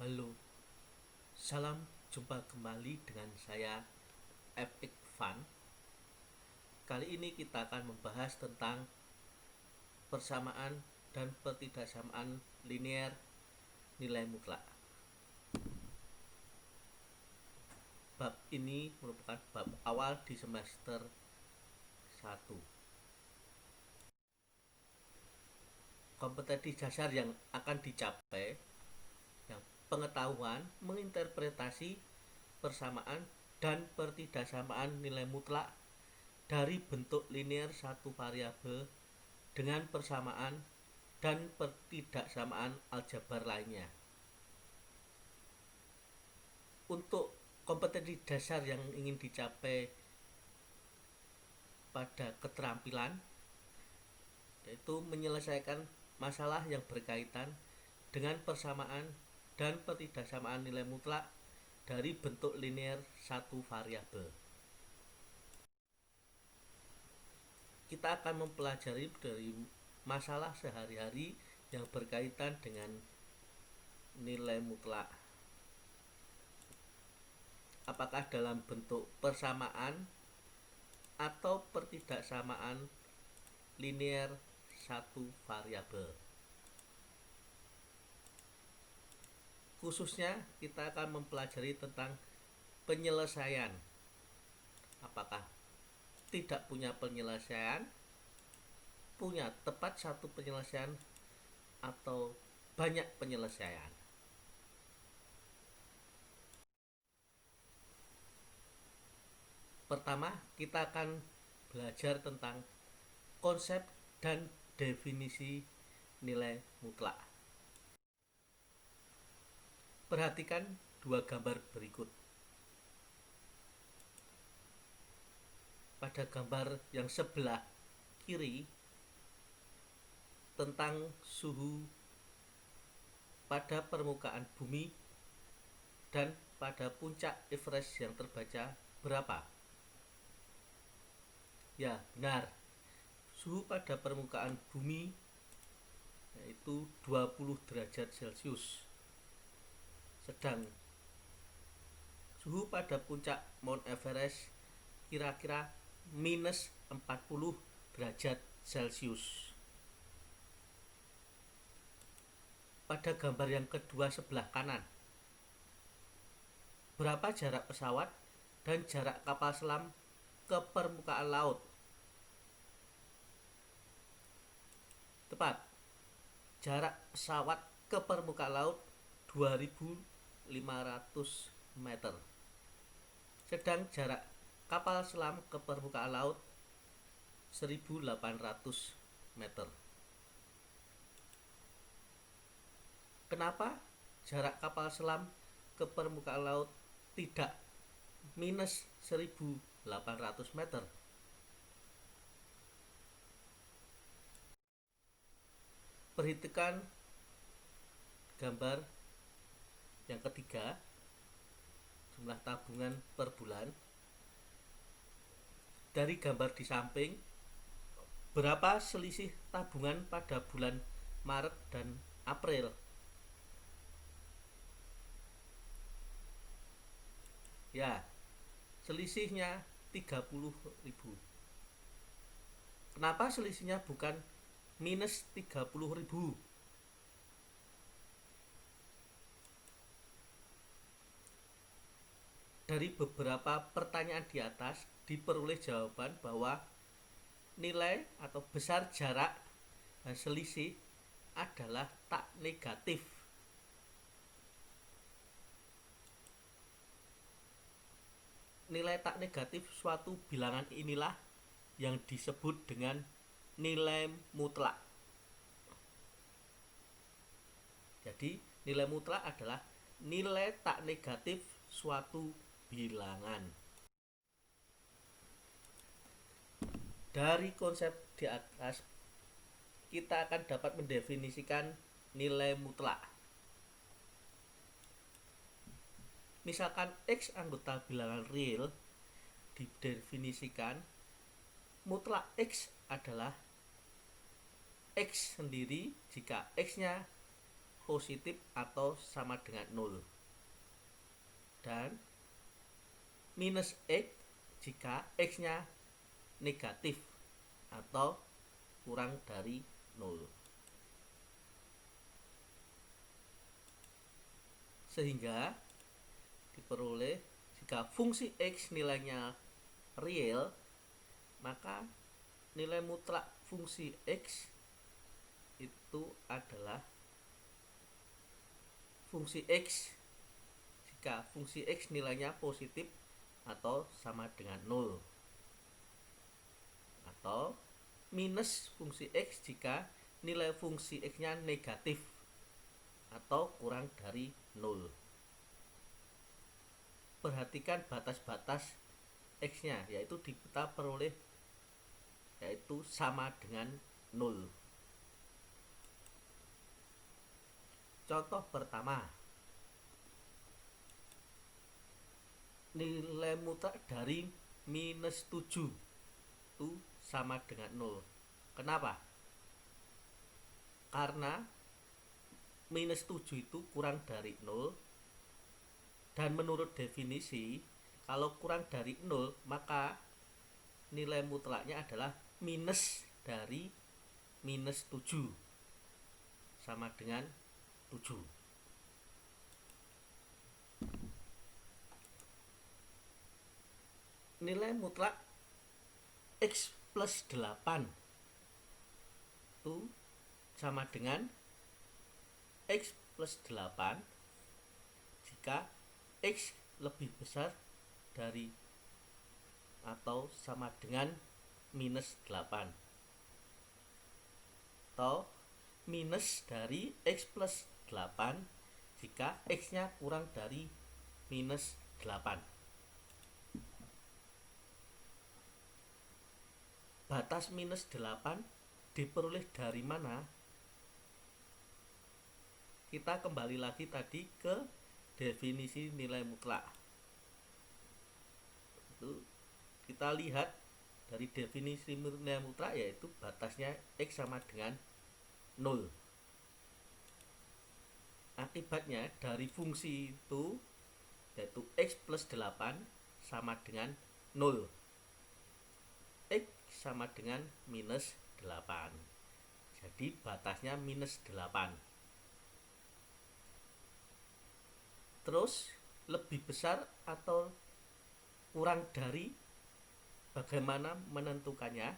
Halo, salam jumpa kembali dengan saya Epic Fun. Kali ini kita akan membahas tentang persamaan dan pertidaksamaan linear nilai mutlak. Bab ini merupakan bab awal di semester 1. Kompetensi dasar yang akan dicapai yang pengetahuan menginterpretasi persamaan dan pertidaksamaan nilai mutlak dari bentuk linear satu variabel dengan persamaan dan pertidaksamaan aljabar lainnya. Untuk kompetensi dasar yang ingin dicapai pada keterampilan yaitu menyelesaikan masalah yang berkaitan dengan persamaan dan pertidaksamaan nilai mutlak dari bentuk linear satu variabel. Kita akan mempelajari dari masalah sehari-hari yang berkaitan dengan nilai mutlak. Apakah dalam bentuk persamaan atau pertidaksamaan linear satu variabel. Khususnya kita akan mempelajari tentang penyelesaian. Apakah tidak punya penyelesaian, punya tepat satu penyelesaian, atau banyak penyelesaian. Pertama, kita akan belajar tentang konsep dan definisi nilai mutlak. Perhatikan dua gambar berikut. Pada gambar yang sebelah kiri tentang suhu pada permukaan bumi dan pada puncak Everest yang terbaca berapa? Ya, benar. Suhu pada permukaan bumi yaitu 20 derajat Celcius. Sedang suhu pada puncak Mount Everest kira-kira minus 40 derajat Celcius. Pada gambar yang kedua sebelah kanan, berapa jarak pesawat dan jarak kapal selam ke permukaan laut? Tepat, jarak pesawat ke permukaan laut 2.500 meter. Sedang jarak kapal selam ke permukaan laut 1.800 meter. Kenapa jarak kapal selam ke permukaan laut tidak minus 1.800 meter? Perhatikan gambar yang ketiga, jumlah tabungan per bulan. Dari gambar di samping, berapa selisih tabungan pada bulan Maret dan April? Ya, selisihnya 30.000. Kenapa selisihnya bukan minus 30.000? Dari beberapa pertanyaan di atas diperoleh jawaban bahwa nilai atau besar jarak dan selisih adalah tak negatif. Nilai tak negatif suatu bilangan inilah yang disebut dengan nilai mutlak. Jadi nilai mutlak adalah nilai tak negatif suatu bilangan. Dari konsep di atas kita akan dapat mendefinisikan nilai mutlak. Misalkan X anggota bilangan real didefinisikan, mutlak X adalah X sendiri jika X-nya positif atau sama dengan 0. Dan minus X jika X-nya negatif atau kurang dari 0. Sehingga diperoleh jika fungsi X nilainya real, maka nilai mutlak fungsi X itu adalah fungsi X jika fungsi X nilainya positif atau sama dengan 0, atau minus fungsi X jika nilai fungsi X-nya negatif atau kurang dari 0. Perhatikan batas-batas X-nya, yaitu kita peroleh yaitu sama dengan 0. Contoh pertama, nilai mutlak dari minus 7 itu sama dengan 0. Kenapa? Karena minus 7 itu kurang dari 0, dan menurut definisi kalau kurang dari 0 maka nilai mutlaknya adalah minus dari minus 7 sama dengan 7. Nilai mutlak X plus 8 itu sama dengan X plus 8 jika X lebih besar dari atau sama dengan minus 8, atau minus dari X plus 8 jika X-nya kurang dari minus 8. Batas minus 8 diperoleh dari mana? Kita kembali lagi tadi ke definisi nilai mutlak. Itu kita lihat dari definisi nilai mutlak, yaitu batasnya X sama dengan 0. Akibatnya dari fungsi itu yaitu X plus 8 sama dengan 0. X sama dengan minus 8. Jadi batasnya minus 8. Terus lebih besar atau kurang dari, bagaimana menentukannya?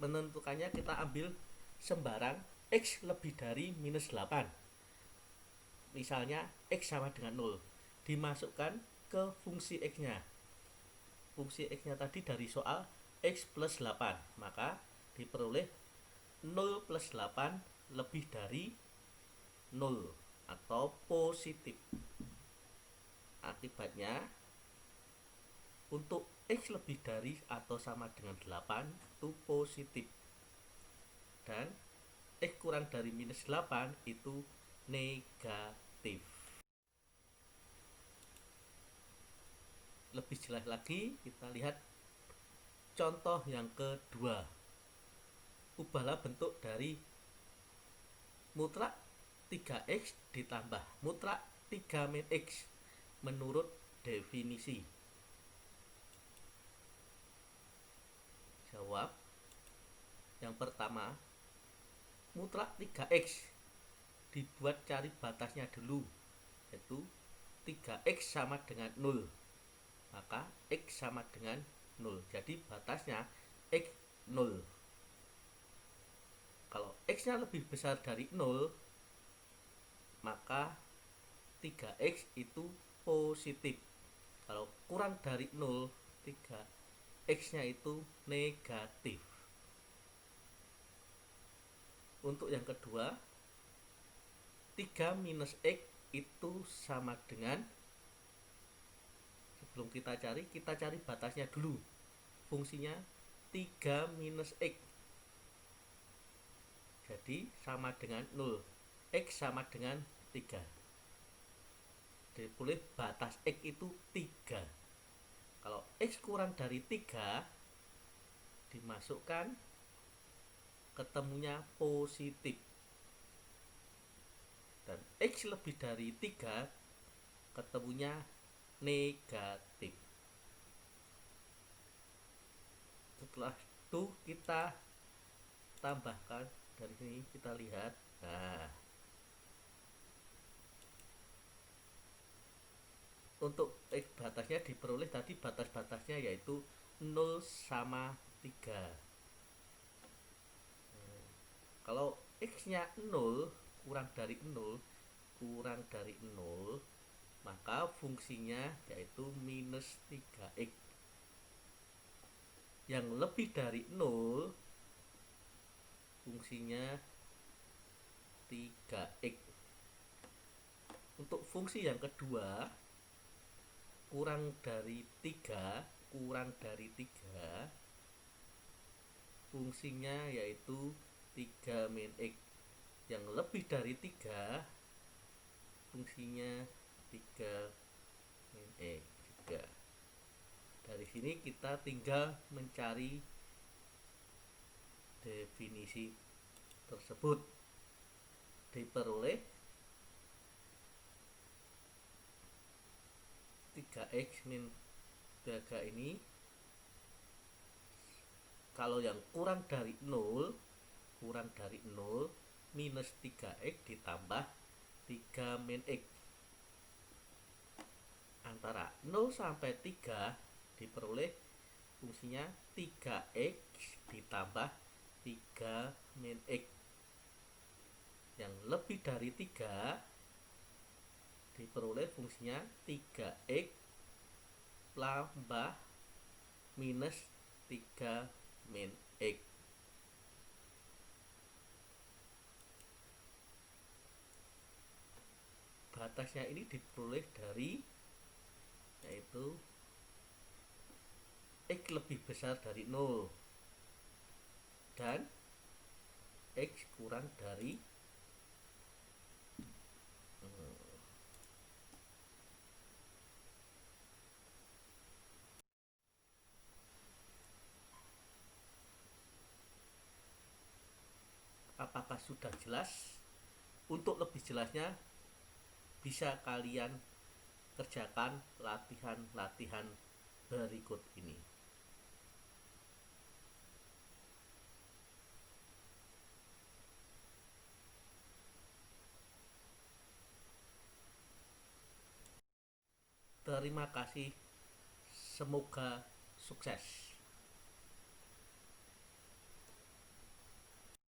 Menentukannya kita ambil sembarang X lebih dari minus 8. Misalnya X sama dengan 0, dimasukkan ke fungsi X-nya. Fungsi X-nya tadi dari soal X plus 8, maka diperoleh 0 plus 8 lebih dari 0 atau positif. Akibatnya untuk X lebih dari atau sama dengan 8 itu positif, dan X kurang dari minus 8 itu negatif. Lebih jelas lagi kita lihat contoh yang kedua. Ubahlah bentuk dari mutlak 3X ditambah mutlak 3 min X menurut definisi. Jawab. Yang pertama, mutlak 3X dibuat cari batasnya dulu, yaitu 3X sama dengan 0. Maka X sama dengan 0. Jadi batasnya X 0. Kalau X-nya lebih besar dari 0, maka 3X itu positif. Kalau kurang dari 0, 3X-nya itu negatif. Untuk yang kedua, 3 minus X itu sama dengan, sebelum kita cari batasnya dulu. Fungsinya 3 minus X. Jadi sama dengan 0. X sama dengan 3. Boleh batas X itu 3. Kalau X kurang dari 3, dimasukkan, ketemunya positif. X lebih dari 3 ketemunya negatif. Setelah itu kita tambahkan dari sini, kita lihat. Nah, untuk X batasnya diperoleh tadi, batas-batasnya yaitu 0 sama 3. Kalau X nya 0 kurang dari 0 kurang dari 0, maka fungsinya yaitu minus 3x. Yang lebih dari 0 fungsinya 3x. Untuk fungsi yang kedua, kurang dari 3 fungsinya yaitu 3 min x. Yang lebih dari 3 fungsinya 3 min x juga. Dari sini kita tinggal mencari definisi tersebut. Diperoleh 3x min 3 ini, kalau yang kurang dari 0 minus 3x ditambah 3 min x. Antara 0 sampai 3 diperoleh fungsinya 3x ditambah 3 min x. Yang lebih dari 3 diperoleh fungsinya 3x tambah minus 3 min x. Batasnya ini diperoleh dari yaitu x lebih besar dari 0 dan x kurang dari Apakah sudah jelas? Untuk lebih jelasnya bisa kalian kerjakan latihan-latihan berikut ini. Terima kasih, semoga sukses.